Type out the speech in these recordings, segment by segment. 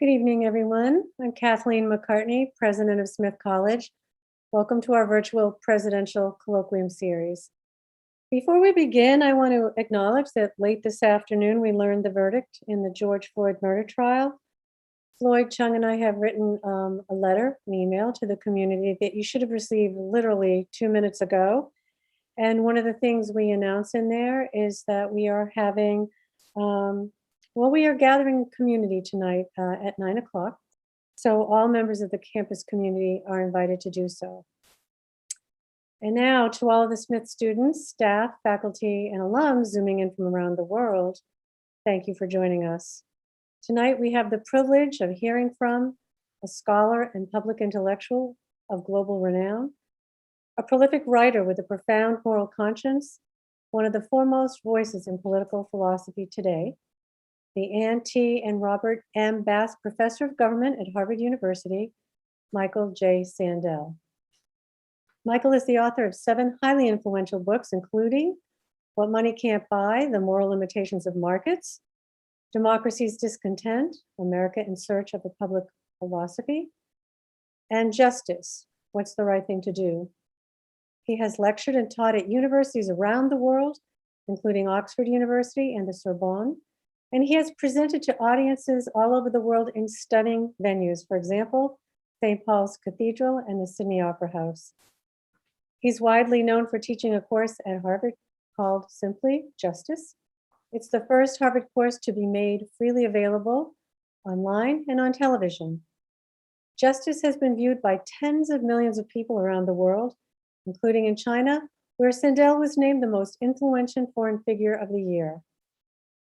Good evening, everyone. I'm Kathleen McCartney, president of Smith College. Welcome to our virtual presidential colloquium series. Before we begin, I want to acknowledge that late this afternoon, we learned the verdict in the George Floyd murder trial. Floyd, Chung, and I have written a letter, an email to the community that you should have received literally 2 minutes ago. And one of the things we announce in there is that we are having we are gathering community tonight at 9 o'clock. So all members of the campus community are invited to do so. And now to all of the Smith students, staff, faculty, and alums zooming in from around the world, thank you for joining us. Tonight we have the privilege of hearing from a scholar and public intellectual of global renown, a prolific writer with a profound moral conscience, one of the foremost voices in political philosophy today, the Ann T. and Robert M. Bass Professor of Government at Harvard University, Michael J. Sandell. Michael is the author of 7 highly influential books, including What Money Can't Buy, The Moral Limitations of Markets, Democracy's Discontent, America in Search of a Public Philosophy, and Justice, What's the Right Thing to Do? He has lectured and taught at universities around the world, including Oxford University and the Sorbonne, and he has presented to audiences all over the world in stunning venues, for example, St. Paul's Cathedral and the Sydney Opera House. He's widely known for teaching a course at Harvard called simply Justice. It's the first Harvard course to be made freely available online and on television. Justice has been viewed by tens of millions of people around the world, including in China, where Sandell was named the most influential foreign figure of the year.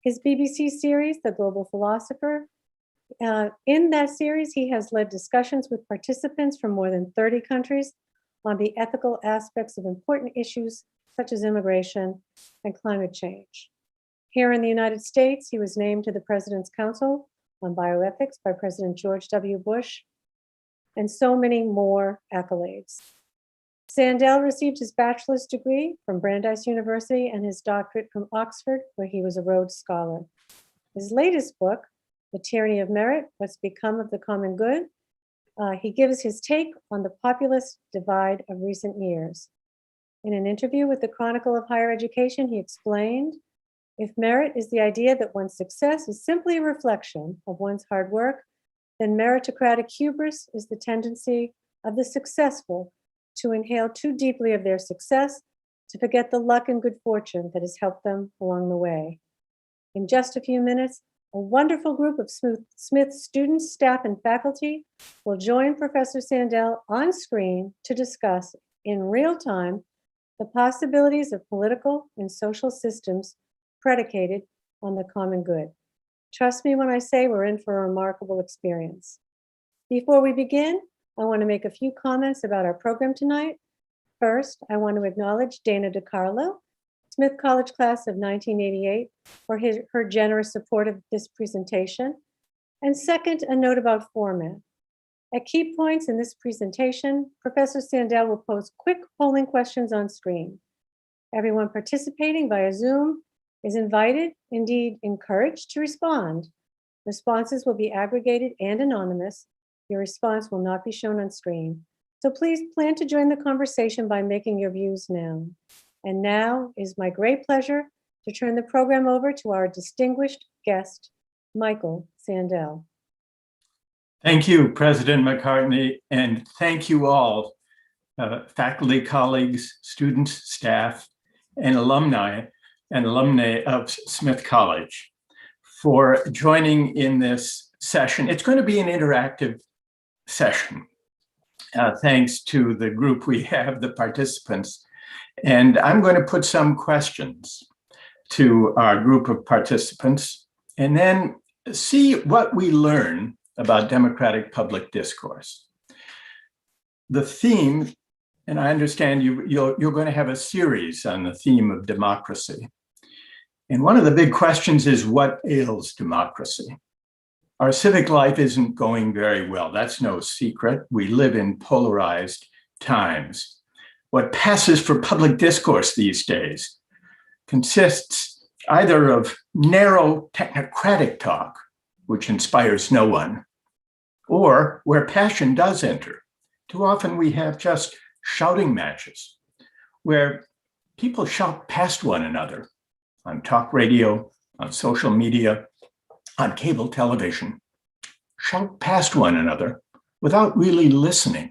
His BBC series, The Global Philosopher, in that series, he has led discussions with participants from more than 30 countries on the ethical aspects of important issues such as immigration and climate change. Here in the United States, he was named to the President's Council on Bioethics by President George W. Bush, and so many more accolades. Sandell received his bachelor's degree from Brandeis University and his doctorate from Oxford, where he was a Rhodes Scholar. His latest book, The Tyranny of Merit, What's Become of the Common Good, he gives his take on the populist divide of recent years. In an interview with the Chronicle of Higher Education, he explained, if merit is the idea that one's success is simply a reflection of one's hard work, then meritocratic hubris is the tendency of the successful to inhale too deeply of their success, to forget the luck and good fortune that has helped them along the way. In just a few minutes, a wonderful group of Smith students, staff, and faculty will join Professor Sandell on screen to discuss in real time the possibilities of political and social systems predicated on the common good. Trust me when I say we're in for a remarkable experience. Before we begin, I want to make a few comments about our program tonight. First, I want to acknowledge Dana DiCarlo, Smith College class of 1988, for her generous support of this presentation. And second, a note about format. At key points in this presentation, Professor Sandell will pose quick polling questions on screen. Everyone participating via Zoom is invited, indeed encouraged, to respond. Responses will be aggregated and anonymous. Your response will not be shown on screen. So please plan to join the conversation by making your views known. And now is my great pleasure to turn the program over to our distinguished guest, Michael Sandell. Thank you, President McCartney, and thank you all, faculty, colleagues, students, staff, and alumni of Smith College for joining in this session. It's going to be an interactive session, thanks to the group we have, the participants. And I'm going to put some questions to our group of participants and then see what we learn about democratic public discourse. The theme, and I understand you're going to have a series on the theme of democracy. And one of the big questions is, what ails democracy? Our civic life isn't going very well. That's no secret. We live in polarized times. What passes for public discourse these days consists either of narrow technocratic talk, which inspires no one, or where passion does enter. Too often we have just shouting matches where people shout past one another on talk radio, on social media, on cable television, shout past one another without really listening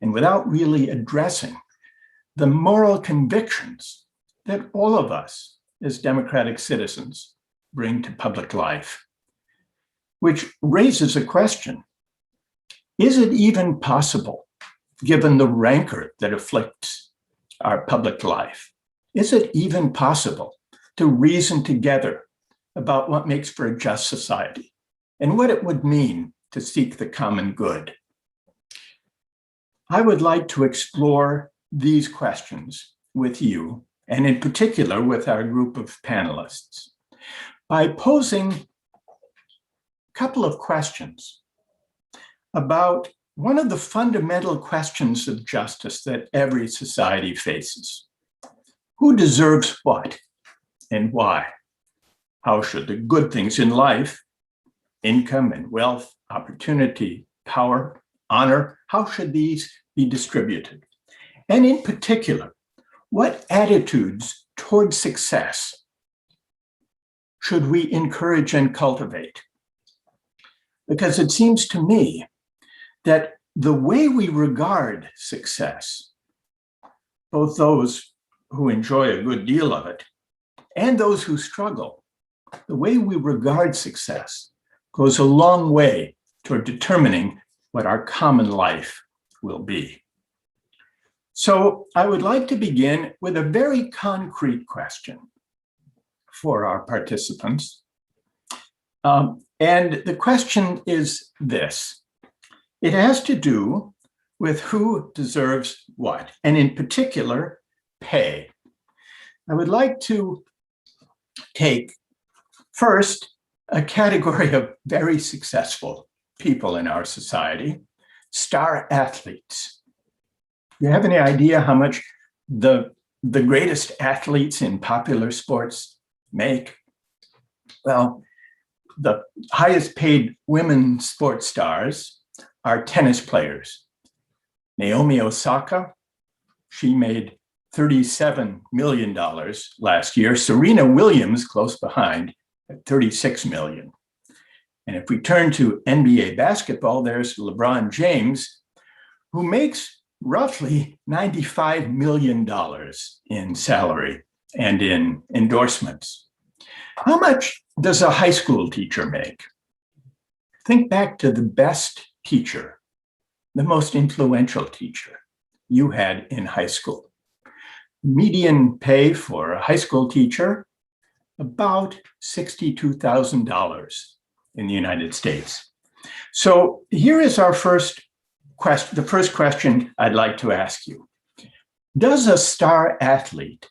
and without really addressing the moral convictions that all of us as democratic citizens bring to public life. Which raises a question: is it even possible, given the rancor that afflicts our public life, is it even possible to reason together about what makes for a just society and what it would mean to seek the common good? I would like to explore these questions with you, and in particular with our group of panelists, by posing a couple of questions about one of the fundamental questions of justice that every society faces. Who deserves what and why? How should the good things in life, income and wealth, opportunity, power, honor, how should these be distributed? And in particular, what attitudes toward success should we encourage and cultivate? Because it seems to me that the way we regard success, both those who enjoy a good deal of it and those who struggle, the way we regard success goes a long way toward determining what our common life will be. So I would like to begin with a very concrete question for our participants. And the question is this. It has to do with who deserves what, and in particular, pay. I would like to take first a category of very successful people in our society, star athletes. Do you have any idea how much the greatest athletes in popular sports make? Well, the highest paid women sports stars are tennis players. Naomi Osaka, she made $37 million last year. Serena Williams, close behind, at $36 million. And if we turn to NBA basketball, there's LeBron James, who makes roughly $95 million in salary and in endorsements. How much does a high school teacher make? Think back to the best teacher, the most influential teacher you had in high school. Median pay for a high school teacher, about $62,000 in the United States. So here is our first question, the first question I'd like to ask you. Does a star athlete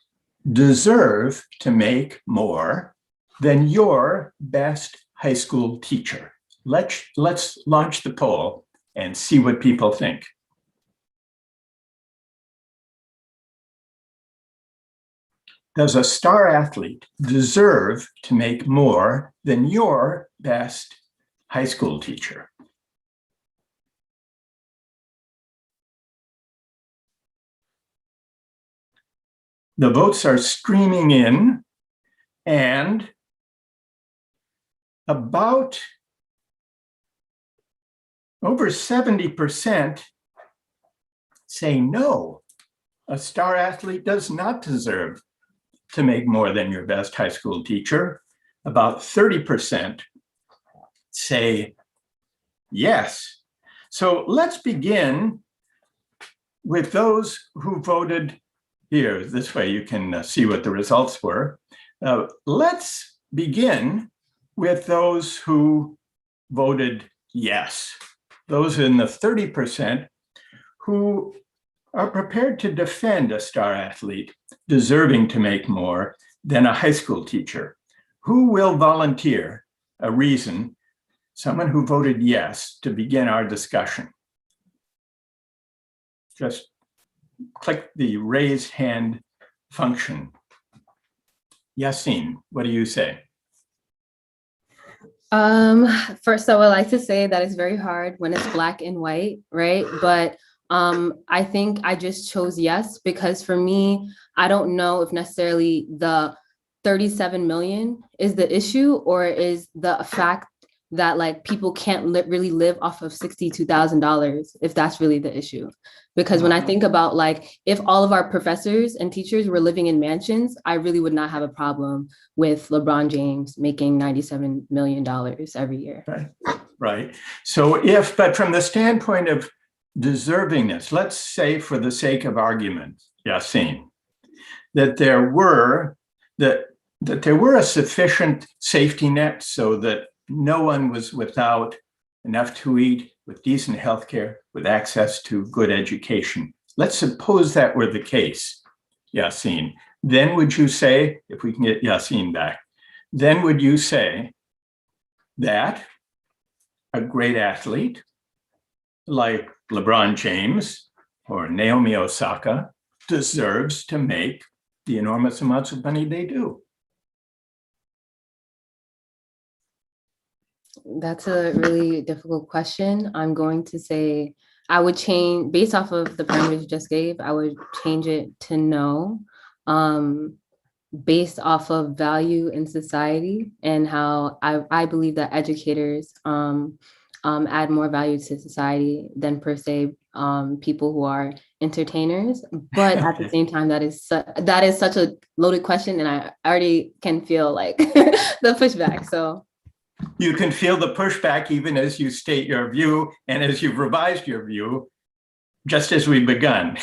deserve to make more than your best high school teacher? Let's launch the poll and see what people think. Does a star athlete deserve to make more than your best high school teacher? The votes are streaming in, and about over 70% say no, a star athlete does not deserve to make more than your best high school teacher. About 30% say yes. So let's begin with those who voted here. This way you can see what the results were. Let's begin with those who voted yes. Those in the 30% who are prepared to defend a star athlete deserving to make more than a high school teacher. Who will volunteer a reason, someone who voted yes, to begin our discussion? Just click the raise hand function. Yassine, what do you say? Um, First, I would like to say that it's very hard when it's black and white, right? But I think I just chose yes because for me, I don't know if necessarily the 37 million is the issue or is the fact that like people can't really live off of $62,000 if that's really the issue. Because when I think about like if all of our professors and teachers were living in mansions, I really would not have a problem with LeBron James making $97 million every year. Right. Right. So but from the standpoint of deservingness, let's say for the sake of argument, Yassine, that there were a sufficient safety net so that no one was without enough to eat, with decent healthcare, with access to good education. Let's suppose that were the case, Yassine. Then would you say, if we can get Yassine back, then would you say that a great athlete like LeBron James or Naomi Osaka deserves to make the enormous amounts of money they do? That's a really difficult question. I'm going to say I would change based off of the parameters you just gave, I would change it to no. Based off of value in society and how I believe that educators add more value to society than per se people who are entertainers. But at the same time, that is such a loaded question, and I already can feel like the pushback. So you can feel the pushback even as you state your view and as you've revised your view, just as we've begun.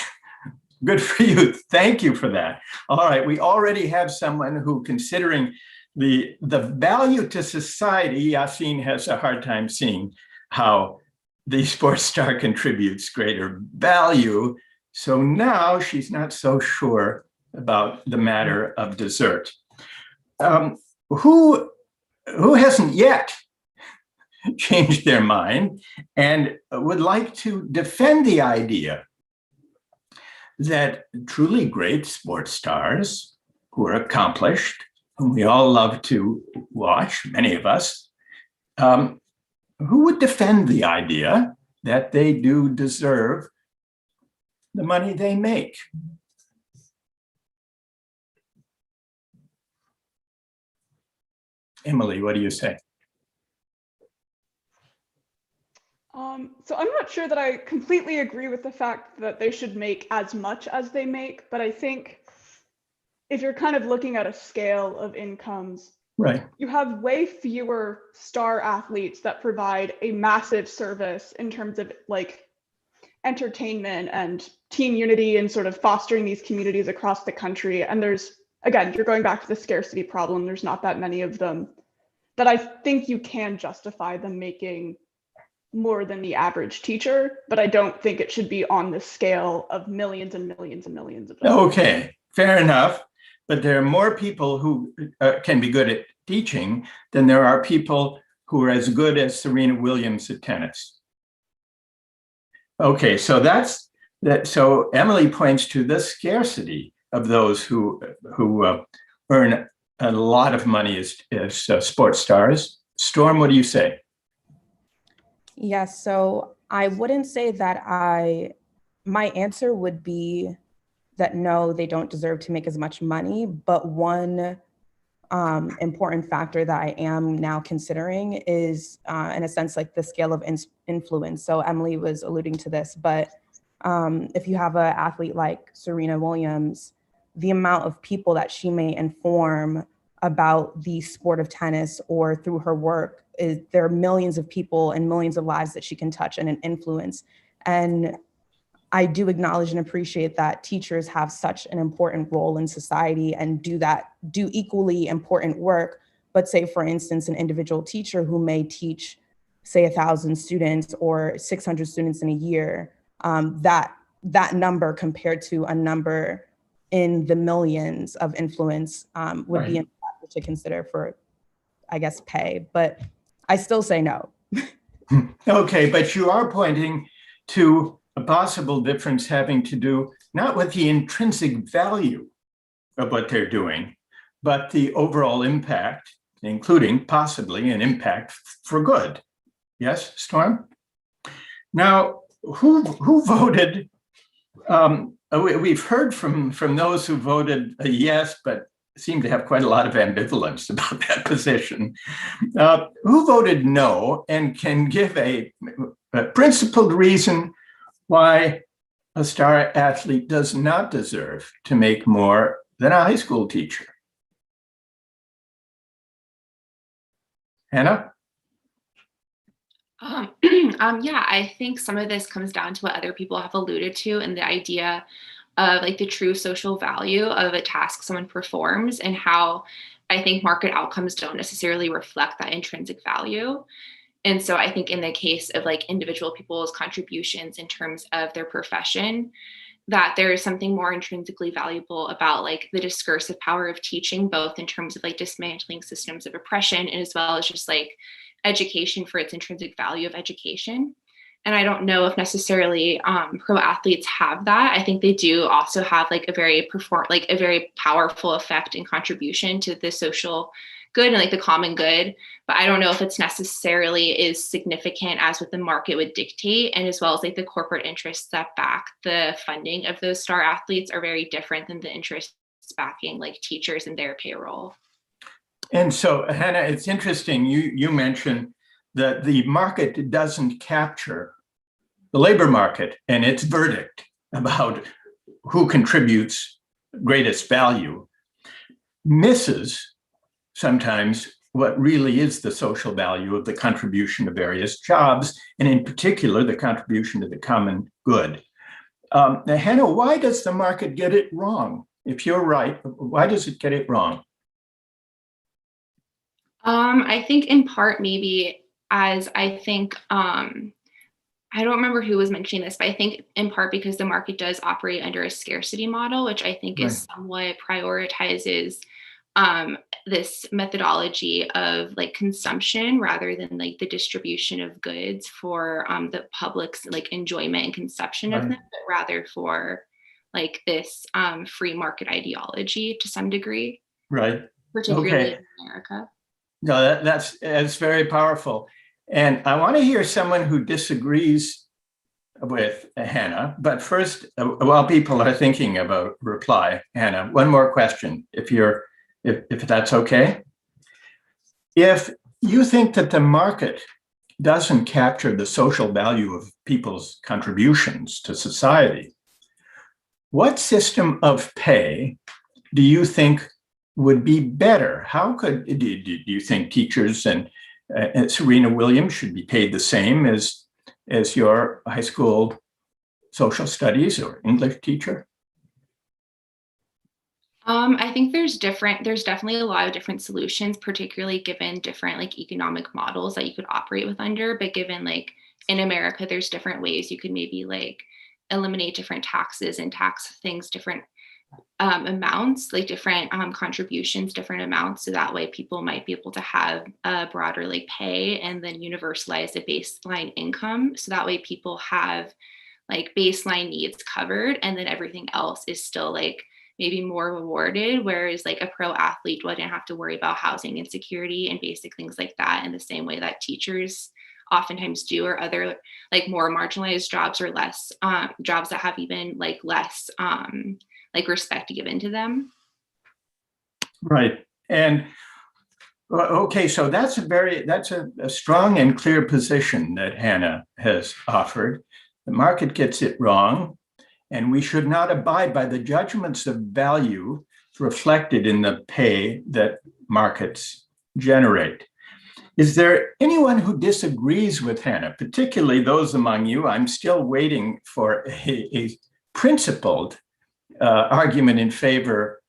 Good for you. Thank you for that. All right, we already have someone who, considering the value to society, Yassine has a hard time seeing how the sports star contributes greater value. So now she's not so sure about the matter of dessert. Who hasn't yet changed their mind and would like to defend the idea that truly great sports stars who are accomplished, whom we all love to watch, many of us, who would defend the idea that they do deserve the money they make? Emily, what do you say? So I'm not sure that I completely agree with the fact that they should make as much as they make, but I think if you're kind of looking at a scale of incomes, right, you have way fewer star athletes that provide a massive service in terms of like entertainment and team unity and sort of fostering these communities across the country. And there's, again, you're going back to the scarcity problem. There's not that many of them that I think you can justify them making more than the average teacher, but I don't think it should be on the scale of millions and millions and millions of dollars. Okay, fair enough. But there are more people who can be good at teaching than there are people who are as good as Serena Williams at tennis. Okay, so that's that. So Emily points to the scarcity of those who earn a lot of money as sports stars. Storm, what do you say? Yes, so I wouldn't say that my answer would be that no, they don't deserve to make as much money, but one important factor that I am now considering is, in a sense, like the scale of influence. So Emily was alluding to this, but if you have an athlete like Serena Williams, the amount of people that she may inform about the sport of tennis or through her work, there are millions of people and millions of lives that she can touch and influence. And I do acknowledge and appreciate that teachers have such an important role in society and do equally important work. But say, for instance, an individual teacher who may teach, say, 1,000 students or 600 students in a year, that number compared to a number in the millions of influence would Right. be a factor to consider for, I guess, pay. But I still say no. Okay, but you are pointing to a possible difference having to do not with the intrinsic value of what they're doing, but the overall impact including possibly an impact for good. Yes, Storm? Now, who voted? We've heard from those who voted yes, but seem to have quite a lot of ambivalence about that position. Who voted no and can give a principled reason why a star athlete does not deserve to make more than a high school teacher? Hannah? Yeah, I think some of this comes down to what other people have alluded to, and the idea of like the true social value of a task someone performs, and how I think market outcomes don't necessarily reflect that intrinsic value. And so I think in the case of like individual people's contributions in terms of their profession, that there is something more intrinsically valuable about like the discursive power of teaching, both in terms of like dismantling systems of oppression, and as well as just like education for its intrinsic value of education. And I don't know if necessarily pro athletes have that. I think they do also have like a very powerful effect and contribution to the social good and like the common good. But I don't know if it's necessarily as significant as what the market would dictate, and as well as like the corporate interests that back the funding of those star athletes are very different than the interests backing like teachers and their payroll. And so, Hannah, it's interesting, you mentioned that the market doesn't capture the labor market and its verdict about who contributes greatest value, misses sometimes what really is the social value of the contribution to various jobs, and in particular, the contribution to the common good. Now, Hannah, why does the market get it wrong? If you're right, why does it get it wrong? I think in part maybe as I think I don't remember who was mentioning this, but I think in part because the market does operate under a scarcity model, which I think is somewhat prioritizes this methodology of like consumption rather than like the distribution of goods for the public's like enjoyment and consumption of them, but rather for like this free market ideology to some degree. Right. Particularly in America. No, that's very powerful. And I want to hear someone who disagrees with Hannah. But first, while people are thinking about reply, Hannah, one more question, if that's okay. If you think that the market doesn't capture the social value of people's contributions to society, what system of pay do you think would be better? Do you think teachers and Serena Williams should be paid the same as your high school social studies or English teacher? I think there's definitely a lot of different solutions, particularly given different like economic models that you could operate with under, but given like in America, there's different ways you could maybe like eliminate different taxes and tax things different amounts, like different contributions, different amounts. So that way people might be able to have a broader like pay and then universalize the baseline income. So that way people have like baseline needs covered, and then everything else is still like maybe more rewarded. Whereas like a pro athlete wouldn't have to worry about housing insecurity and basic things like that in the same way that teachers oftentimes do, or other like more marginalized jobs, or less jobs that have even like less like respect given to them. Right. And okay, so that's a strong and clear position that Hannah has offered. The market gets it wrong, and we should not abide by the judgments of value reflected in the pay that markets generate. Is there anyone who disagrees with Hannah, particularly those among you? I'm still waiting for a principled argument in favor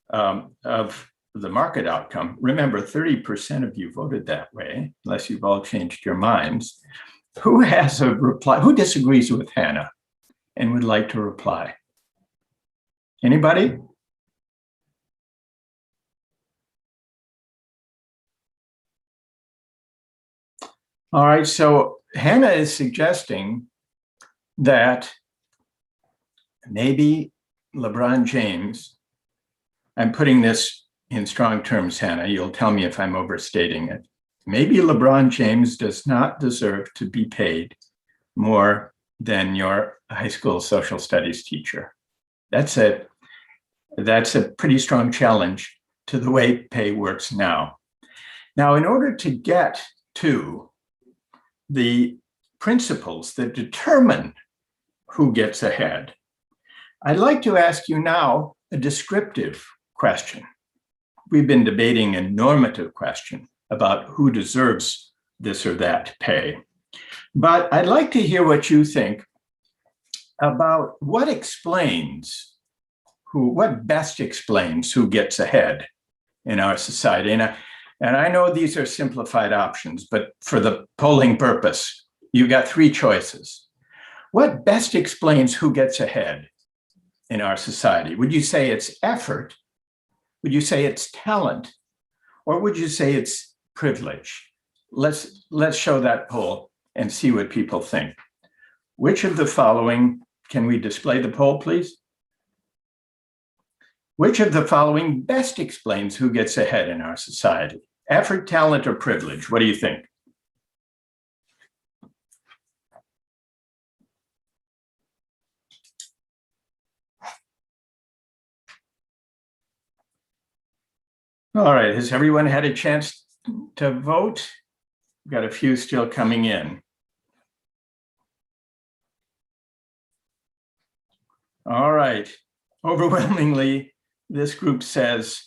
of the market outcome. Remember, 30% of you voted that way, unless you've all changed your minds. Who has a reply? Who disagrees with Hannah and would like to reply? Anybody? All right, so Hannah is suggesting that maybe LeBron James, I'm putting this in strong terms, Hannah, you'll tell me if I'm overstating it. Maybe LeBron James does not deserve to be paid more than your high school social studies teacher. That's a pretty strong challenge to the way pay works now. Now, in order to get to the principles that determine who gets ahead, I'd like to ask you now a descriptive question. We've been debating a normative question about who deserves this or that pay. But I'd like to hear what you think about what best explains who gets ahead in our society. And I know these are simplified options, but for the polling purpose, you got three choices. What best explains who gets ahead in our society? Would you say it's effort? Would you say it's talent? Or would you say it's privilege? Let's show that poll and see what people think. Which of the following, can we display the poll, please? Which of the following best explains who gets ahead in our society? Effort, talent, or privilege? What do you think? All right, has everyone had a chance to vote? We've got a few still coming in. All right, overwhelmingly, this group says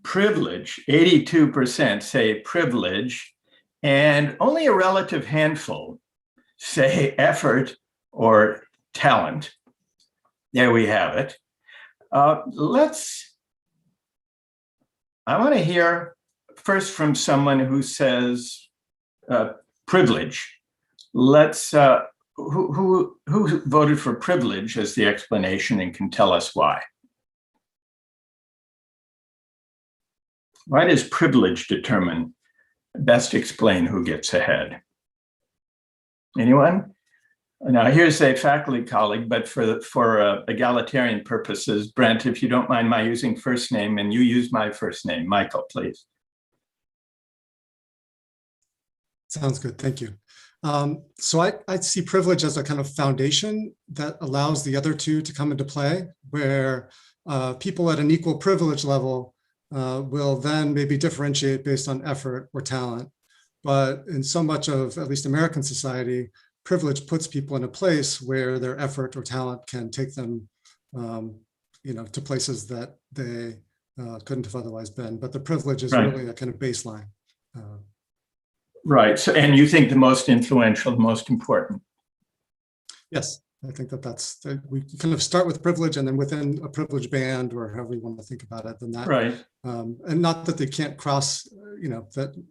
privilege. 82% say privilege, and only a relative handful say effort or talent. There we have it. I want to hear first from someone who says privilege. Who voted for privilege as the explanation and can tell us why? Why does privilege best explain who gets ahead? Anyone? Now, here's a faculty colleague, but for egalitarian purposes, Brent, if you don't mind my using first name and you use my first name, Michael, please. Sounds good, thank you. So I see privilege as a kind of foundation that allows the other two to come into play, where people at an equal privilege level will then maybe differentiate based on effort or talent. But in so much of at least American society, privilege puts people in a place where their effort or talent can take them to places that they couldn't have otherwise been. But the privilege is really a kind of baseline. Right. So, and you think the most influential, the most important? Yes, I think we kind of start with privilege, and then within a privilege band, or however you want to think about it, then that. Right. And not that they can't cross, that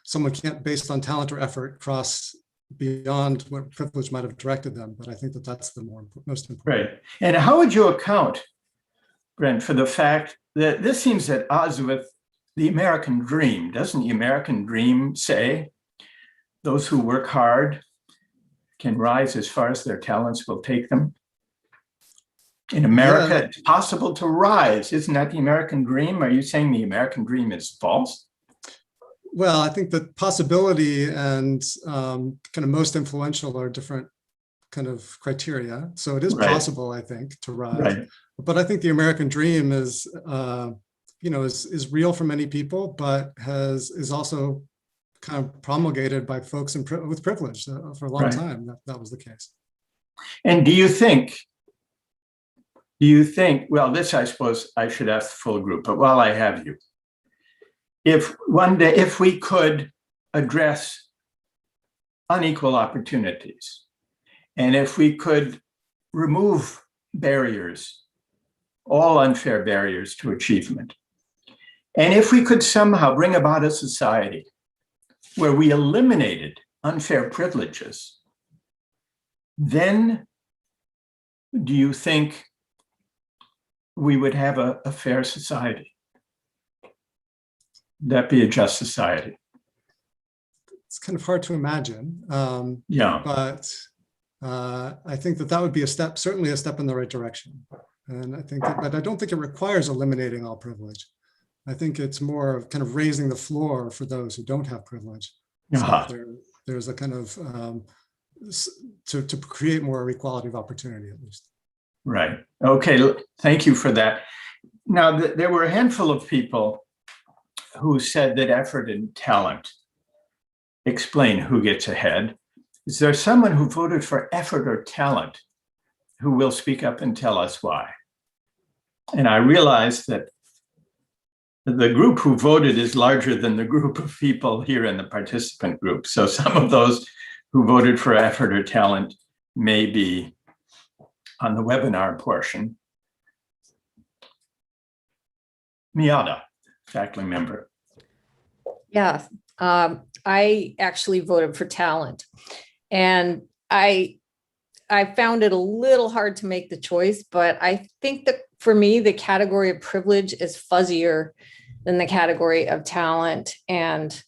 someone can't, based on talent or effort, cross beyond what privilege might have directed them. But I think that that's the most important. Right. And how would you account, Brent, for the fact that this seems at odds with the American dream? Doesn't the American dream say those who work hard can rise as far as their talents will take them? In America, it's possible to rise. Isn't that the American dream? Are you saying the American dream is false? Well, I think that possibility and kind of most influential are different kind of criteria. So it is possible, I think, to rise. Right. But I think the American dream is real for many people, but is also kind of promulgated by folks with privilege for a long time. That was the case. And do you think, well, this I suppose I should ask the full group, but while I have you, if one day, if we could address unequal opportunities, and if we could remove barriers, all unfair barriers to achievement, and if we could somehow bring about a society where we eliminated unfair privileges, then do you think we would have a fair society? That be a just society? It's kind of hard to imagine. But I think that would be certainly a step in the right direction. And I think but I don't think it requires eliminating all privilege. I think it's more of kind of raising the floor for those who don't have privilege. So Uh-huh. there's a kind of to create more equality of opportunity, at least. Right. Okay. Thank you for that. Now, there were a handful of people who said that effort and talent explain who gets ahead. Is there someone who voted for effort or talent who will speak up and tell us why? And I realize that the group who voted is larger than the group of people here in the participant group. So some of those who voted for effort or talent may be on the webinar portion. Miata, faculty member. Yeah, I actually voted for talent, and I found it a little hard to make the choice, but I think that for me, the category of privilege is fuzzier than the category of talent and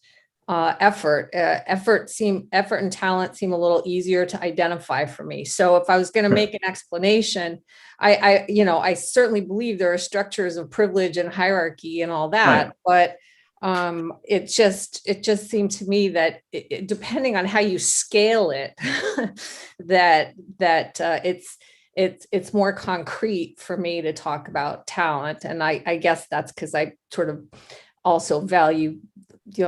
effort. Effort and talent seem a little easier to identify for me. So if I was going to make an explanation, I certainly believe there are structures of privilege and hierarchy and all that, but it just seemed to me that depending on how you scale it, that it's more concrete for me to talk about talent. And I guess that's because I sort of also value,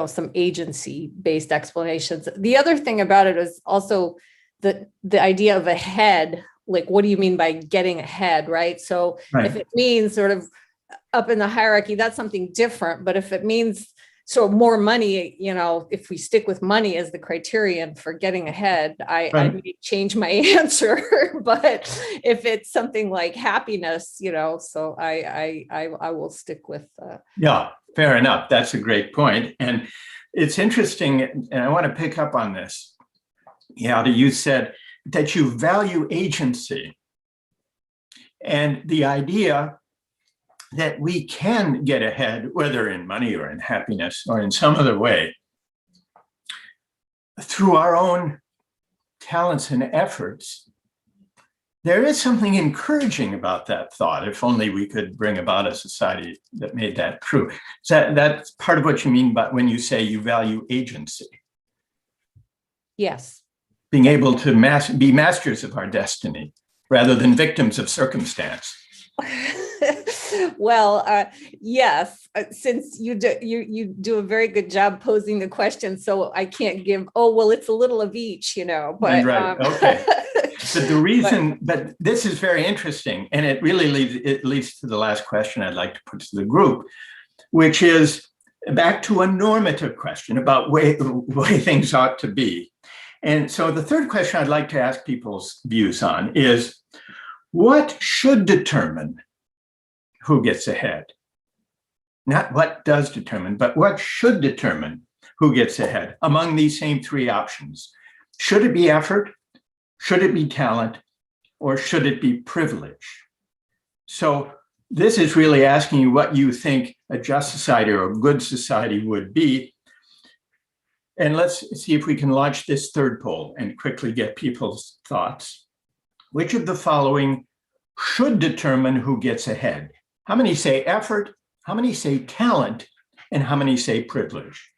some agency-based explanations. The other thing about it is also the idea of ahead. Like, what do you mean by getting ahead, right? So if it means sort of up in the hierarchy, that's something different. But if it means so more money, if we stick with money as the criterion for getting ahead, I may change my answer. But if it's something like happiness, so I will stick with. Yeah, fair enough. That's a great point. And it's interesting, and I want to pick up on this. Yeah, you said that you value agency and the idea that we can get ahead, whether in money or in happiness or in some other way, through our own talents and efforts. There is something encouraging about that thought, if only we could bring about a society that made that true. So that's part of what you mean by when you say you value agency. Yes. Being able to be masters of our destiny rather than victims of circumstance. Well, yes, since you do a very good job posing the question, so I can't give, it's a little of each, but right. Okay. But the reason, but this is very interesting, and it really leads to the last question I'd like to put to the group, which is back to a normative question about the way things ought to be. And so the third question I'd like to ask people's views on is, what should determine who gets ahead? Not what does determine, but what should determine who gets ahead among these same three options? Should it be effort? Should it be talent? Or should it be privilege? So this is really asking you what you think a just society or a good society would be. And let's see if we can launch this third poll and quickly get people's thoughts. Which of the following should determine who gets ahead? How many say effort? How many say talent? And how many say privilege?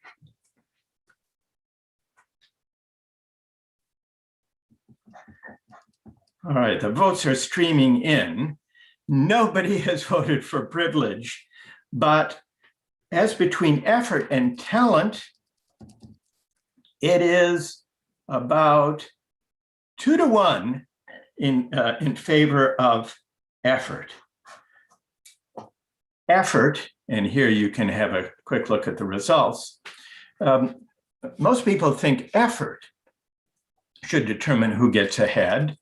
All right, the votes are streaming in. Nobody has voted for privilege, but as between effort and talent, it is about 2-to-1 in favor of effort. Effort, and here you can have a quick look at the results. Most people think effort should determine who gets ahead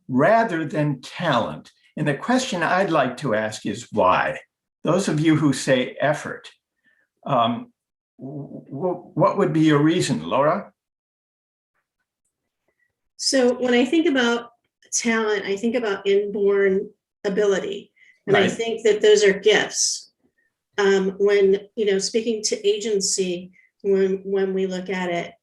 rather than talent. And the question I'd like to ask is why? Those of you who say effort, what would be your reason, Laura? So when I think about talent, I think about inborn ability. And I think that those are gifts. When, speaking to agency, when we look at it,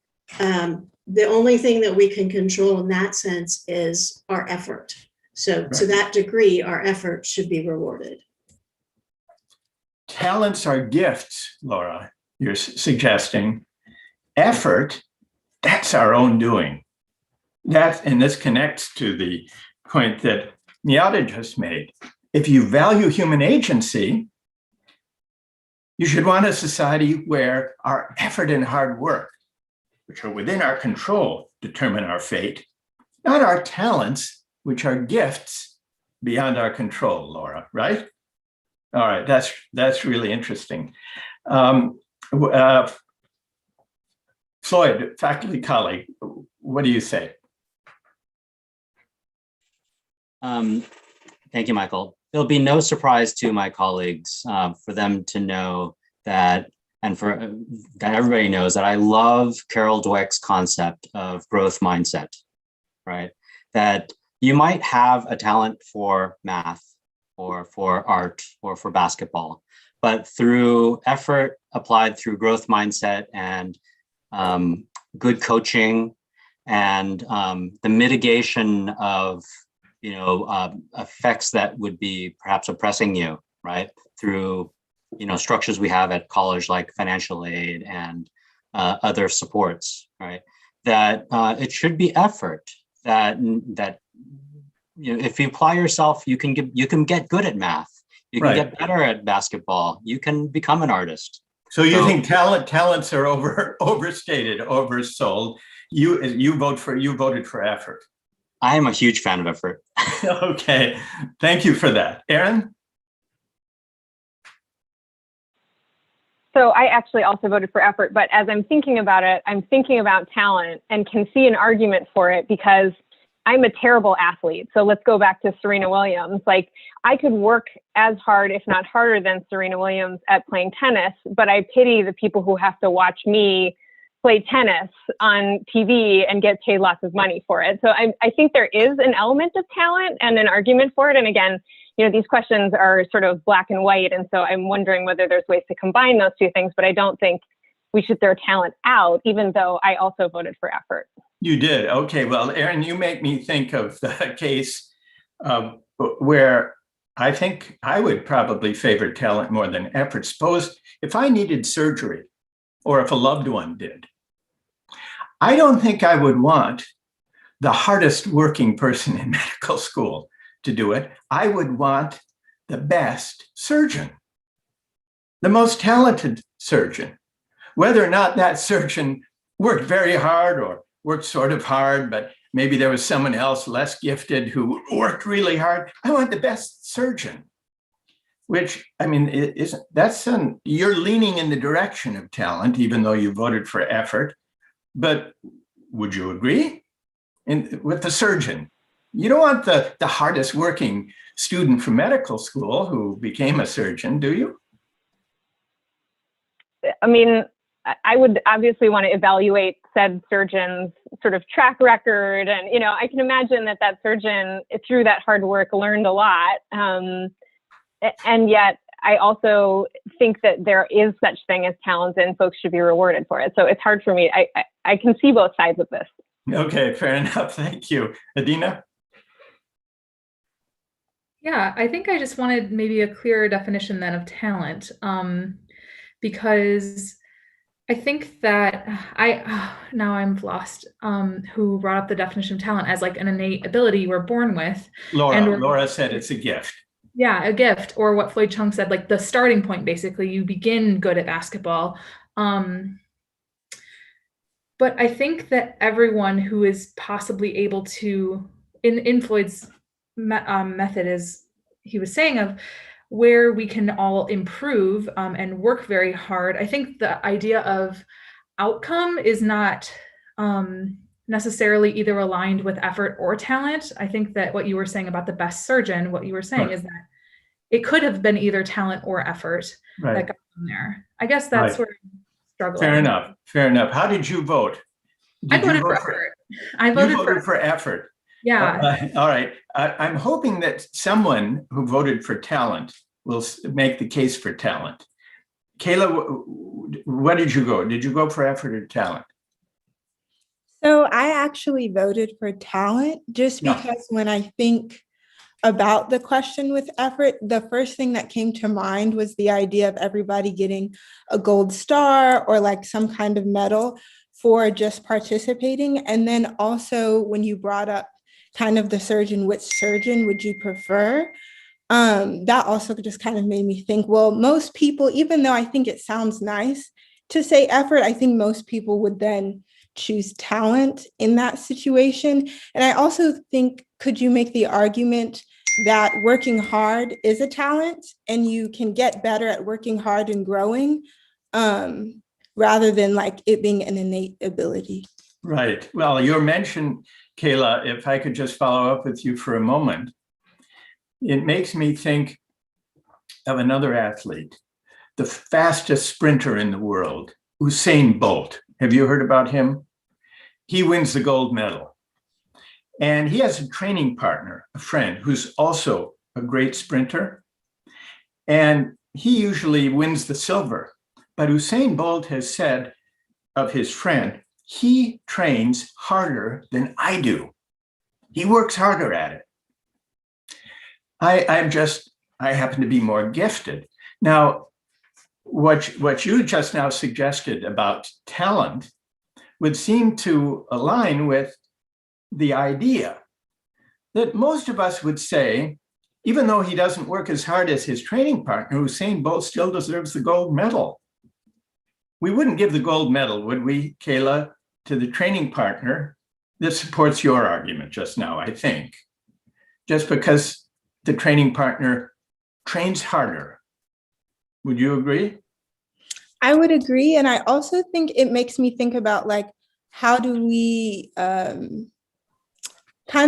the only thing that we can control in that sense is our effort. So to that degree, our effort should be rewarded. talents are gifts, Laura, you're suggesting. Effort, that's our own doing. And this connects to the point that Miata just made. If you value human agency, you should want a society where our effort and hard work, which are within our control, determine our fate, not our talents, which are gifts beyond our control, Laura, right? All right, that's really interesting. Floyd, faculty colleague, what do you say? Thank you, Michael. It'll be no surprise to my colleagues for them to know that, and for that everybody knows that I love Carol Dweck's concept of growth mindset, right? That you might have a talent for math or for art or for basketball, but through effort applied through growth mindset and good coaching and the mitigation of effects that would be perhaps oppressing you, right? Through structures we have at college like financial aid and other supports, right? That it should be effort. That if you apply yourself, you can get good at math. You can get better at basketball. You can become an artist. So you think talents are overstated, oversold. You voted for effort. I am a huge fan of effort. Okay, thank you for that. Erin? So I actually also voted for effort, but as I'm thinking about it, I'm thinking about talent and can see an argument for it because I'm a terrible athlete. So let's go back to Serena Williams. Like, I could work as hard, if not harder than Serena Williams at playing tennis, but I pity the people who have to watch me play tennis on TV and get paid lots of money for it. So I think there is an element of talent and an argument for it. And again, these questions are sort of black and white. And so I'm wondering whether there's ways to combine those two things, but I don't think we should throw talent out, even though I also voted for effort. You did. Okay. Well, Erin, you make me think of the case where I think I would probably favor talent more than effort. Suppose if I needed surgery or if a loved one did, I don't think I would want the hardest working person in medical school to do it. I would want the best surgeon, the most talented surgeon. Whether or not that surgeon worked very hard or worked sort of hard, but maybe there was someone else less gifted who worked really hard. I want the best surgeon, which, I mean, you're leaning in the direction of talent, even though you voted for effort. But would you agree with the surgeon? You don't want the hardest working student from medical school who became a surgeon, do you? I mean, I would obviously want to evaluate said surgeon's sort of track record. And, I can imagine that surgeon, through that hard work, learned a lot. And yet, I also think that there is such thing as talent and folks should be rewarded for it. So it's hard for me. I can see both sides of this. Okay, fair enough. Thank you. Adina? Yeah, I think I just wanted maybe a clearer definition then of talent, because I think that now I'm lost, who brought up the definition of talent as like an innate ability you were born with. Laura said it's a gift. Yeah, a gift, or what Floyd Chung said, like the starting point, basically, you begin good at basketball. But I think that everyone who is possibly able to, in Floyd's method, as he was saying, of where we can all improve and work very hard. I think the idea of outcome is not necessarily either aligned with effort or talent. I think that what you were saying about the best surgeon, what you were saying is that it could have been either talent or effort that got in there. I guess that's where I'm struggling. Fair enough. How did you vote? I voted for effort. I voted for effort. Yeah. All right. I'm hoping that someone who voted for talent will make the case for talent. Kayla, what did you go? Did you go for effort or talent? So I actually voted for talent just because when I think about the question with effort, the first thing that came to mind was the idea of everybody getting a gold star or like some kind of medal for just participating. And then also when you brought up kind of the surgeon, which surgeon would you prefer? That also just kind of made me think, well, most people, even though I think it sounds nice to say effort, I think most people would then choose talent in that situation. And I also think, could you make the argument that working hard is a talent and you can get better at working hard and growing rather than like it being an innate ability? Right. Well, your mention, Kayla, if I could just follow up with you for a moment, it makes me think of another athlete, the fastest sprinter in the world, Usain Bolt. Have you heard about him? He wins the gold medal. And he has a training partner, a friend, who's also a great sprinter. And he usually wins the silver. But Usain Bolt has said of his friend, he trains harder than I do. He works harder at it. I happen to be more gifted. Now, what you just now suggested about talent would seem to align with the idea that most of us would say, even though he doesn't work as hard as his training partner, Usain Bolt still deserves the gold medal. We wouldn't give the gold medal, would we, Kayla, to the training partner? This supports your argument just now, I think. Just because the training partner trains harder. Would you agree? I would agree. And I also think it makes me think about like, how do we kind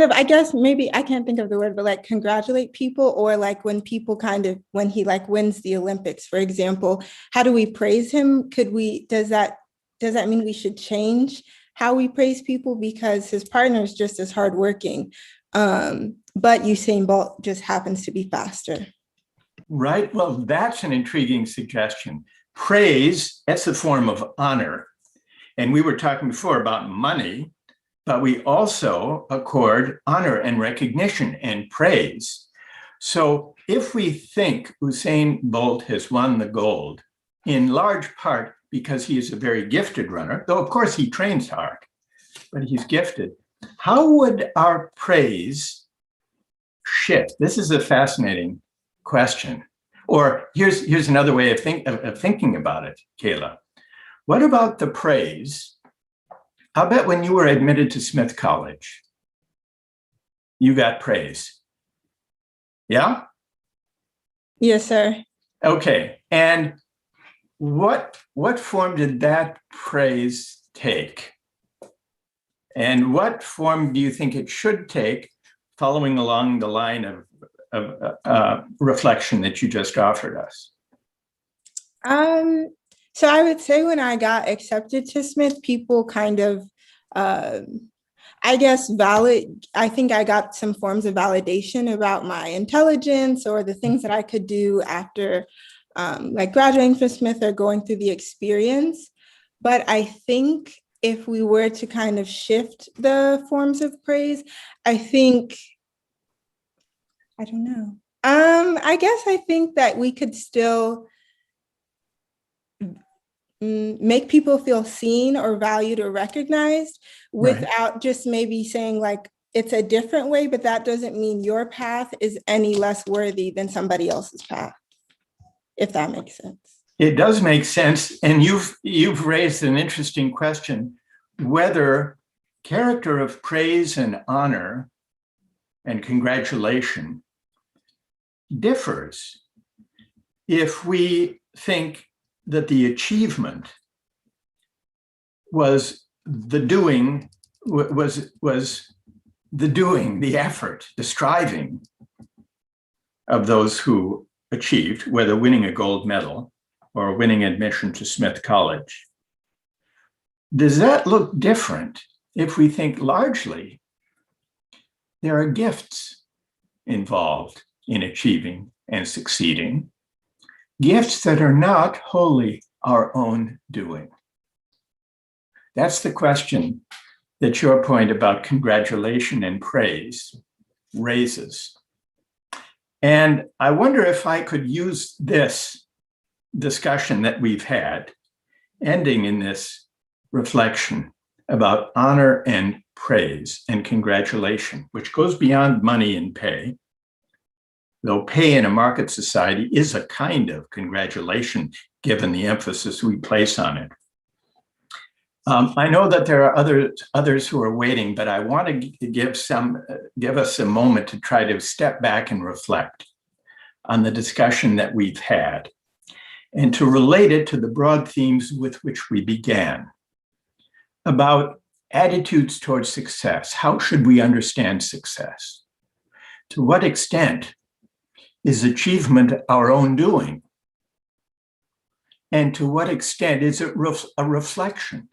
of, I guess maybe I can't think of the word, but like congratulate people, or like when people kind of, when he like wins the Olympics, for example, how do we praise him? Does that mean we should change how we praise people because his partner is just as hardworking? But Usain Bolt just happens to be faster. Right. Well, that's an intriguing suggestion. Praise, that's a form of honor. And we were talking before about money, but we also accord honor and recognition and praise. So if we think Usain Bolt has won the gold, in large part because he is a very gifted runner, though of course he trains hard, but he's gifted, how would our praise shift? This is a fascinating question. Or here's another way of thinking about it, Kayla. What about the praise? I'll bet when you were admitted to Smith College, you got praise. Yeah? Yes, sir. Okay. And what form did that praise take? And what form do you think it should take, following along the line of reflection that you just offered us? So I would say when I got accepted to Smith, people kind of, I think I got some forms of validation about my intelligence or the things that I could do after like graduating from Smith or going through the experience. But I think if we were to kind of shift the forms of praise, I don't know. I guess I think that we could still make people feel seen or valued or recognized without just maybe saying like, it's a different way, but that doesn't mean your path is any less worthy than somebody else's path, if that makes sense. It does make sense. And you've raised an interesting question, whether character of praise and honor and congratulation differs if we think that the achievement was the doing, the effort, the striving of those who achieved, whether winning a gold medal or winning admission to Smith College. Does that look different if we think largely there are gifts involved in achieving and succeeding, gifts that are not wholly our own doing? That's the question that your point about congratulation and praise raises. And I wonder if I could use this discussion that we've had, ending in this reflection about honor and praise and congratulation, which goes beyond money and pay, though pay in a market society is a kind of congratulation given the emphasis we place on it. I know that there are others who are waiting, but I want to give us a moment to try to step back and reflect on the discussion that we've had and to relate it to the broad themes with which we began about attitudes towards success. How should we understand success? To what extent is achievement our own doing? And to what extent is it a reflection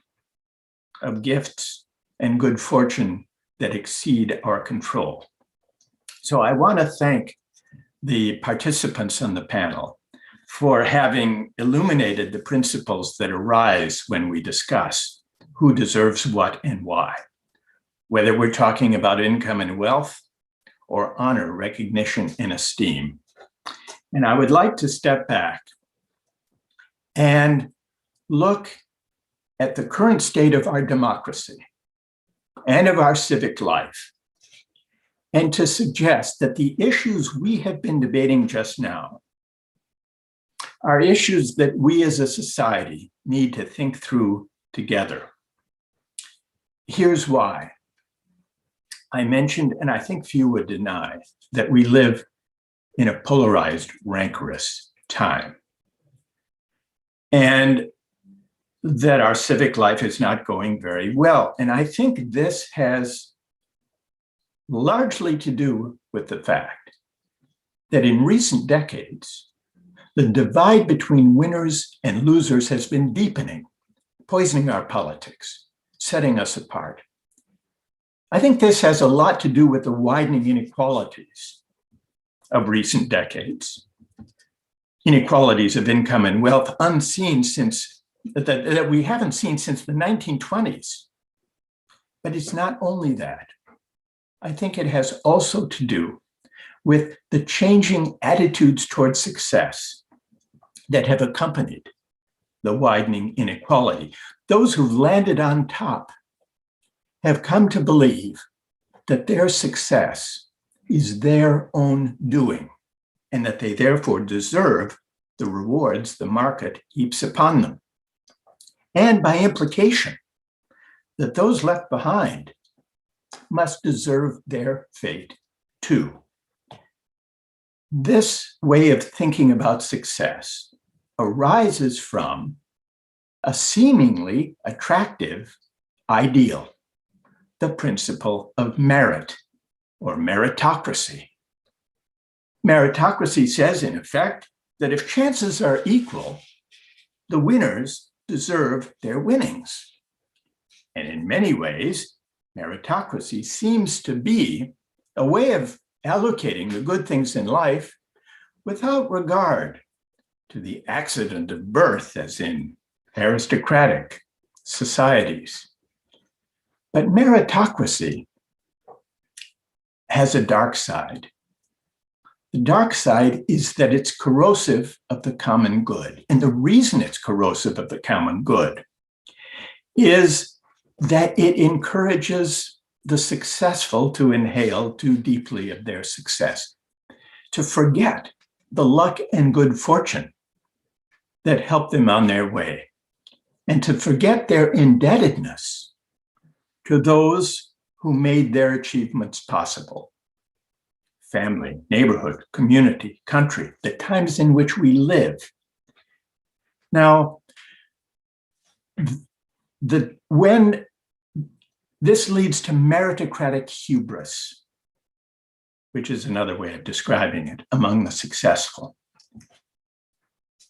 of gifts and good fortune that exceed our control? So I want to thank the participants on the panel for having illuminated the principles that arise when we discuss who deserves what and why, whether we're talking about income and wealth or honor, recognition, and esteem. And I would like to step back and look at the current state of our democracy and of our civic life, and to suggest that the issues we have been debating just now are issues that we as a society need to think through together. Here's why. I mentioned, and I think few would deny, that we live in a polarized, rancorous time, and that our civic life is not going very well. And I think this has largely to do with the fact that in recent decades, the divide between winners and losers has been deepening, poisoning our politics, setting us apart. I think this has a lot to do with the widening inequalities of recent decades, inequalities of income and wealth unseen since, that we haven't seen since the 1920s. But it's not only that. I think it has also to do with the changing attitudes towards success that have accompanied the widening inequality. Those who've landed on top have come to believe that their success is their own doing, and that they therefore deserve the rewards the market heaps upon them. And by implication, that those left behind must deserve their fate too. This way of thinking about success arises from a seemingly attractive ideal, the principle of merit or meritocracy. Meritocracy says, in effect, that if chances are equal, the winners deserve their winnings. And in many ways, meritocracy seems to be a way of allocating the good things in life without regard to the accident of birth, as in aristocratic societies. But meritocracy has a dark side. The dark side is that it's corrosive of the common good. And the reason it's corrosive of the common good is that it encourages the successful to inhale too deeply of their success, to forget the luck and good fortune that helped them on their way, and to forget their indebtedness to those who made their achievements possible. Family, neighborhood, community, country, the times in which we live. Now, when this leads to meritocratic hubris, which is another way of describing it, among the successful,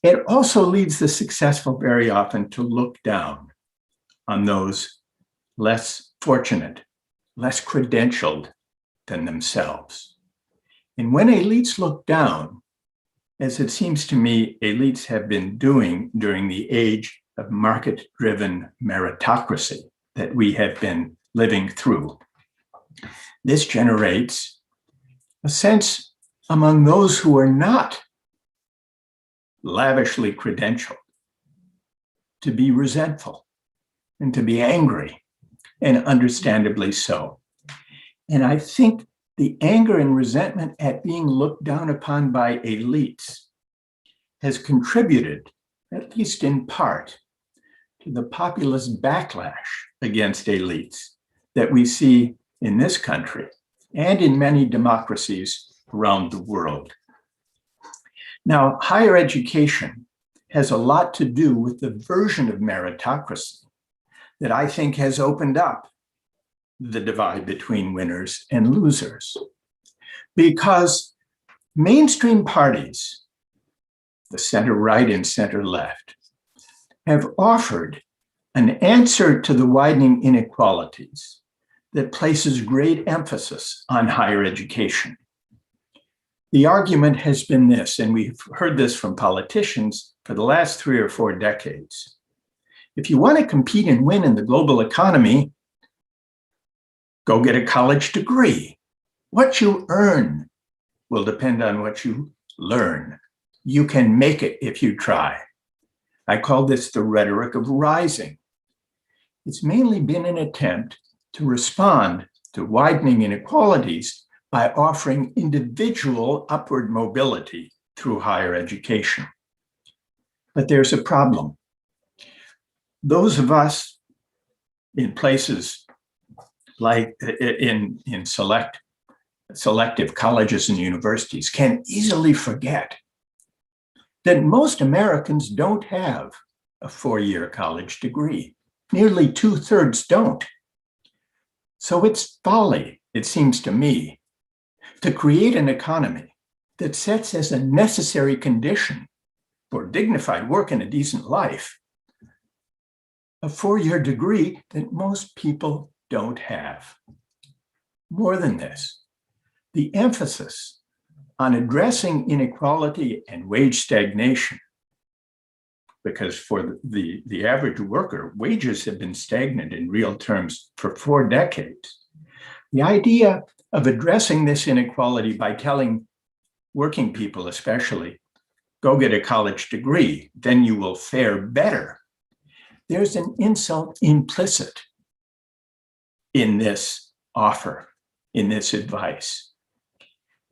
it also leads the successful very often to look down on those less fortunate, less credentialed than themselves. And when elites look down, as it seems to me elites have been doing during the age of market-driven meritocracy that we have been living through, this generates a sense among those who are not lavishly credentialed to be resentful and to be angry, and understandably so. And I think the anger and resentment at being looked down upon by elites has contributed, at least in part, to the populist backlash against elites that we see in this country and in many democracies around the world. Now, higher education has a lot to do with the version of meritocracy that I think has opened up the divide between winners and losers. Because mainstream parties, the center right and center left, have offered an answer to the widening inequalities that places great emphasis on higher education. The argument has been this, and we've heard this from politicians for the last 3 or 4 decades. If you want to compete and win in the global economy, go get a college degree. What you earn will depend on what you learn. You can make it if you try. I call this the rhetoric of rising. It's mainly been an attempt to respond to widening inequalities by offering individual upward mobility through higher education. But there's a problem. Those of us in places like in selective colleges and universities can easily forget that most Americans don't have a 4-year college degree. Nearly 2/3 don't. So it's folly, it seems to me, to create an economy that sets as a necessary condition for dignified work and a decent life a 4-year degree that most people don't have. More than this, the emphasis on addressing inequality and wage stagnation, because for the average worker, wages have been stagnant in real terms for 4 decades. The idea of addressing this inequality by telling working people especially, go get a college degree, then you will fare better. There's an insult implicit in this offer, in this advice.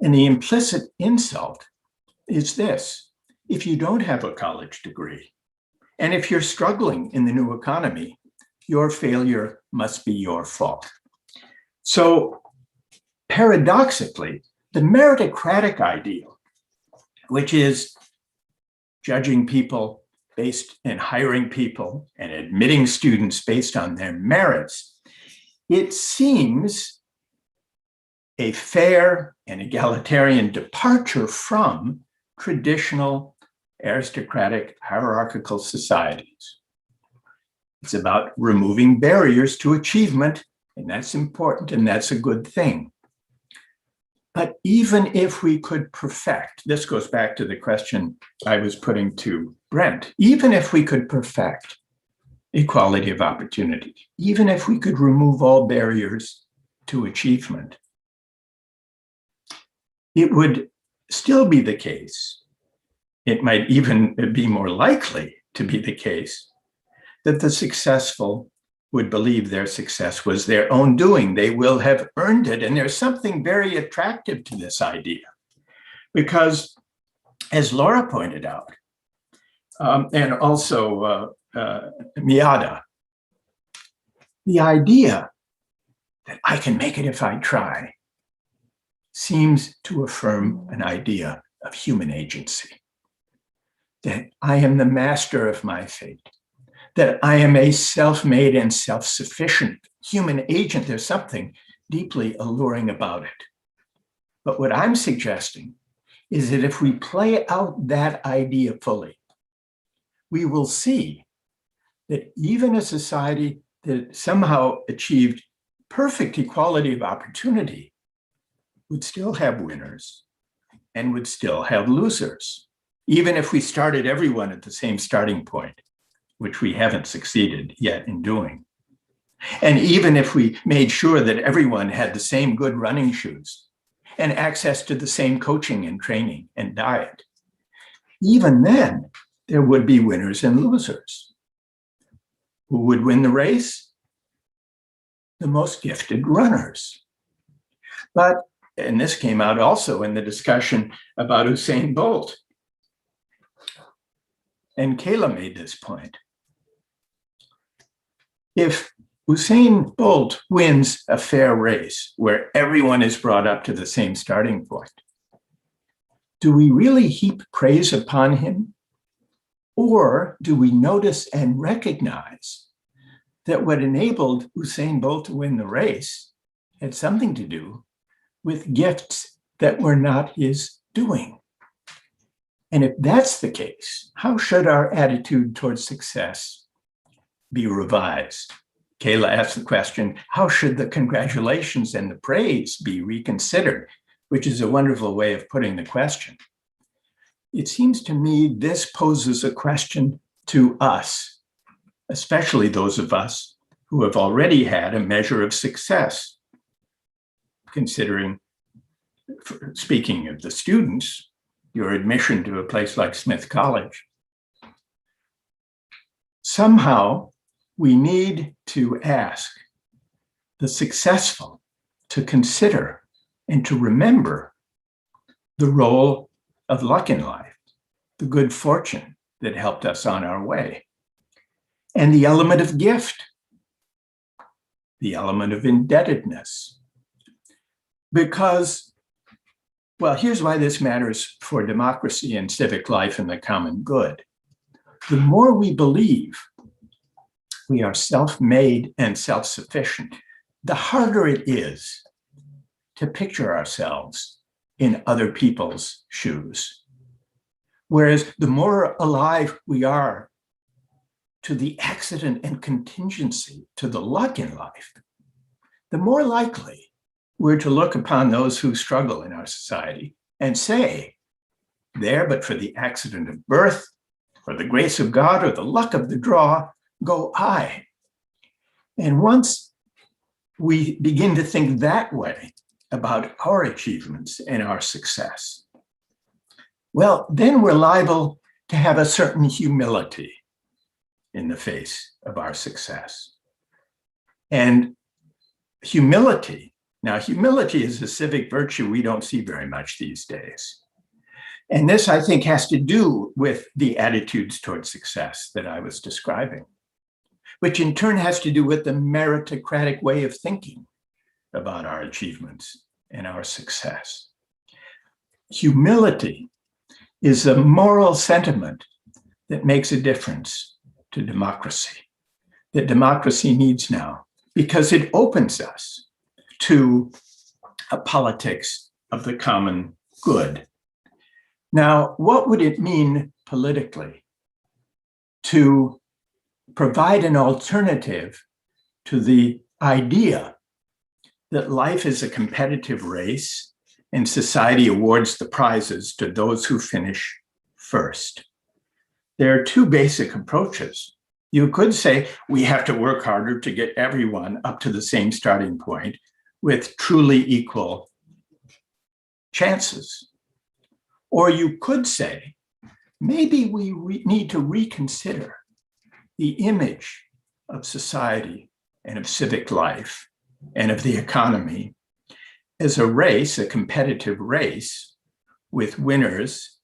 And the implicit insult is this: if you don't have a college degree, and if you're struggling in the new economy, your failure must be your fault. So paradoxically, the meritocratic ideal, which is judging people based and hiring people and admitting students based on their merits, it seems a fair and egalitarian departure from traditional aristocratic hierarchical societies. It's about removing barriers to achievement, and that's important and that's a good thing. But even if we could perfect, this goes back to the question I was putting to Brent, even if we could perfect equality of opportunity, even if we could remove all barriers to achievement, it would still be the case, it might even be more likely to be the case, that the successful would believe their success was their own doing. They will have earned it. And there's something very attractive to this idea, because as Laura pointed out, and also Miata, the idea that I can make it if I try seems to affirm an idea of human agency, that I am the master of my fate, that I am a self-made and self-sufficient human agent. There's something deeply alluring about it. But what I'm suggesting is that if we play out that idea fully, we will see that even a society that somehow achieved perfect equality of opportunity would still have winners and would still have losers, even if we started everyone at the same starting point, which we haven't succeeded yet in doing. And even if we made sure that everyone had the same good running shoes, and access to the same coaching and training and diet. Even then, there would be winners and losers. Who would win the race? The most gifted runners. But, and this came out also in the discussion about Usain Bolt. And Kayla made this point. If Usain Bolt wins a fair race where everyone is brought up to the same starting point, do we really heap praise upon him? Or do we notice and recognize that what enabled Usain Bolt to win the race had something to do with gifts that were not his doing? And if that's the case, how should our attitude towards success be revised? Kayla asked the question, how should the congratulations and the praise be reconsidered? Which is a wonderful way of putting the question. It seems to me this poses a question to us, especially those of us who have already had a measure of success. Considering, speaking of the students, your admission to a place like Smith College. Somehow, we need to ask the successful to consider and to remember the role of luck in life, the good fortune that helped us on our way, and the element of gift, the element of indebtedness. Because, well, here's why this matters for democracy and civic life and the common good. The more we believe we are self-made and self-sufficient, the harder it is to picture ourselves in other people's shoes. Whereas the more alive we are to the accident and contingency, to the luck in life, the more likely we're to look upon those who struggle in our society and say, there but for the accident of birth, or the grace of God, or the luck of the draw, go I. And once we begin to think that way about our achievements and our success, well, then we're liable to have a certain humility in the face of our success. And humility, now humility is a civic virtue we don't see very much these days. And this, I think, has to do with the attitudes toward success that I was describing, which in turn has to do with the meritocratic way of thinking about our achievements and our success. Humility is a moral sentiment that makes a difference to democracy, that democracy needs now, because it opens us to a politics of the common good. Now, what would it mean politically to provide an alternative to the idea that life is a competitive race and society awards the prizes to those who finish first? There are two basic approaches. You could say we have to work harder to get everyone up to the same starting point with truly equal chances. Or you could say, maybe we need to reconsider the image of society and of civic life and of the economy as a race, a competitive race, with winners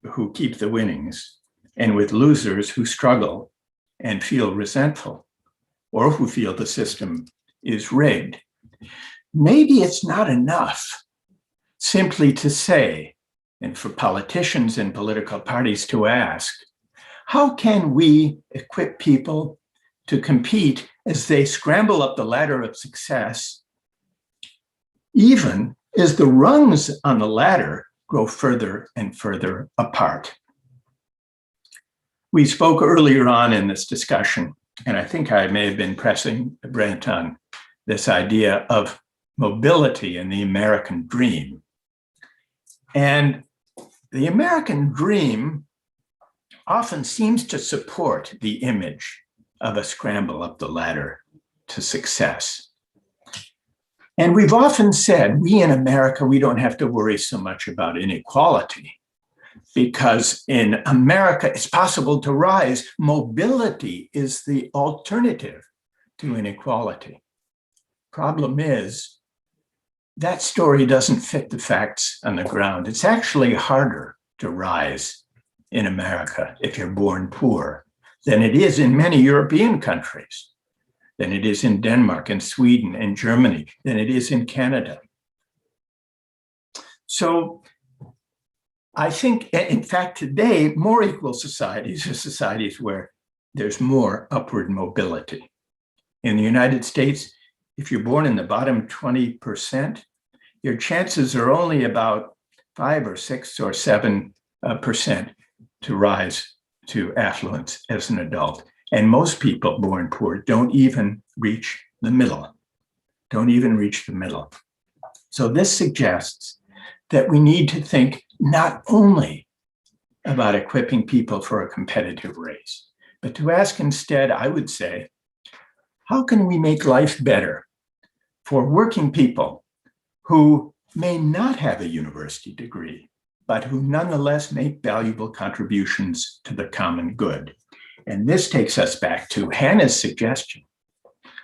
who keep the winnings and with losers who struggle and feel resentful or who feel the system is rigged. Maybe it's not enough simply to say, and for politicians and political parties to ask, how can we equip people to compete as they scramble up the ladder of success, even as the rungs on the ladder grow further and further apart? We spoke earlier on in this discussion, and I think I may have been pressing Brent on this idea of mobility and the American dream. And the American dream often seems to support the image of a scramble up the ladder to success. And we've often said, we in America, we don't have to worry so much about inequality because in America, it's possible to rise. Mobility is the alternative to inequality. Problem is, that story doesn't fit the facts on the ground. It's actually harder to rise in America if you're born poor than it is in many European countries, than it is in Denmark and Sweden and Germany, than it is in Canada. So I think, in fact, today, more equal societies are societies where there's more upward mobility. In the United States, if you're born in the bottom 20%, your chances are only about 5 or 6 or 7% to rise to affluence as an adult. And most people born poor don't even reach the middle, So this suggests that we need to think not only about equipping people for a competitive race, but to ask instead, I would say, how can we make life better for working people who may not have a university degree, but who nonetheless make valuable contributions to the common good? And this takes us back to Hannah's suggestion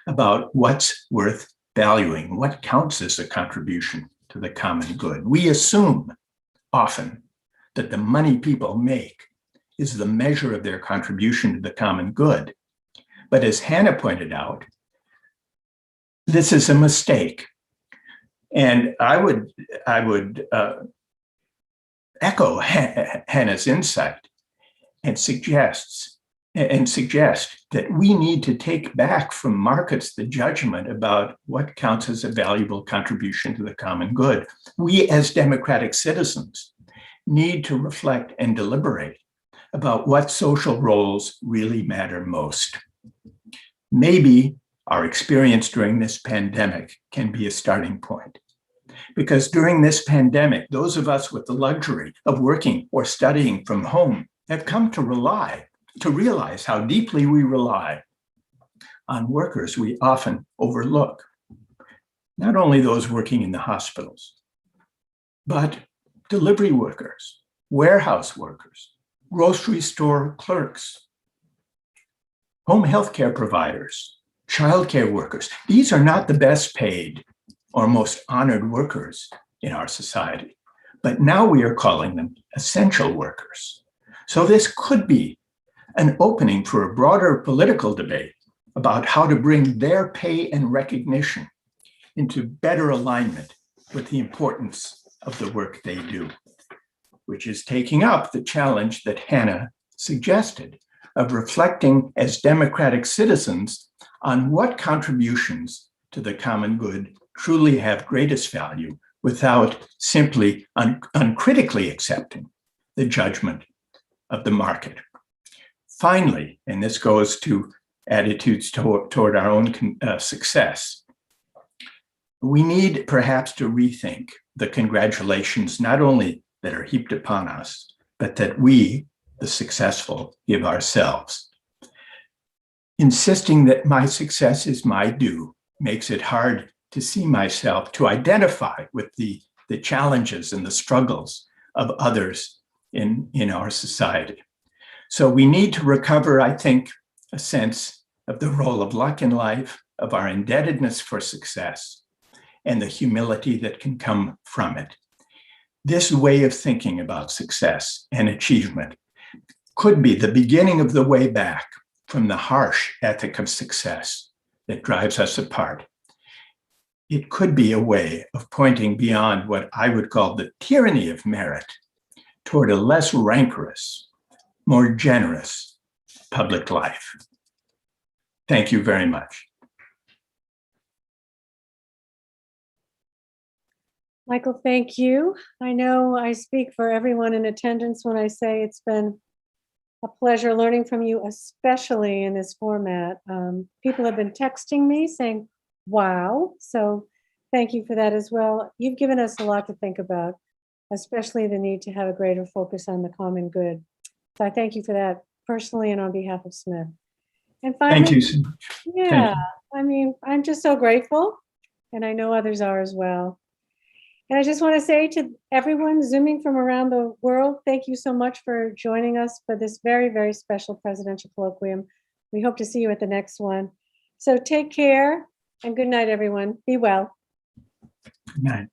about what's worth valuing, what counts as a contribution to the common good. We assume often that the money people make is the measure of their contribution to the common good. But as Hannah pointed out, this is a mistake. And I would echo Hannah's insight and suggest that we need to take back from markets the judgment about what counts as a valuable contribution to the common good. We as democratic citizens need to reflect and deliberate about what social roles really matter most. Maybe our experience during this pandemic can be a starting point. Because during this pandemic, those of us with the luxury of working or studying from home have come to realize how deeply we rely on workers we often overlook. Not only those working in the hospitals, but delivery workers, warehouse workers, grocery store clerks, home healthcare providers, childcare workers. These are not the best paid or most honored workers in our society, but now we are calling them essential workers. So this could be an opening for a broader political debate about how to bring their pay and recognition into better alignment with the importance of the work they do, which is taking up the challenge that Hannah suggested of reflecting as democratic citizens on what contributions to the common good truly have greatest value without simply uncritically accepting the judgment of the market. Finally, and this goes to attitudes toward our own success, we need perhaps to rethink the congratulations not only that are heaped upon us, but that we, the successful, give ourselves. Insisting that my success is my due makes it hard to see myself, to identify with the challenges and the struggles of others in our society. So we need to recover, I think, a sense of the role of luck in life, of our indebtedness for success, and the humility that can come from it. This way of thinking about success and achievement could be the beginning of the way back from the harsh ethic of success that drives us apart. It could be a way of pointing beyond what I would call the tyranny of merit toward a less rancorous, more generous public life. Thank you very much. Michael, thank you. I know I speak for everyone in attendance when I say it's been a pleasure learning from you, especially in this format. People have been texting me saying, wow, so thank you for that as well. You've given us a lot to think about, especially the need to have a greater focus on the common good. So I thank you for that personally and on behalf of Smith. And finally, Thank you so much. yeah, I mean, I'm just so grateful. and I know others are as well. And I just want to say to everyone Zooming from around the world, thank you so much for joining us for this very, very special presidential colloquium. We hope to see you at the next one. So take care and good night, everyone. Be well. Good night.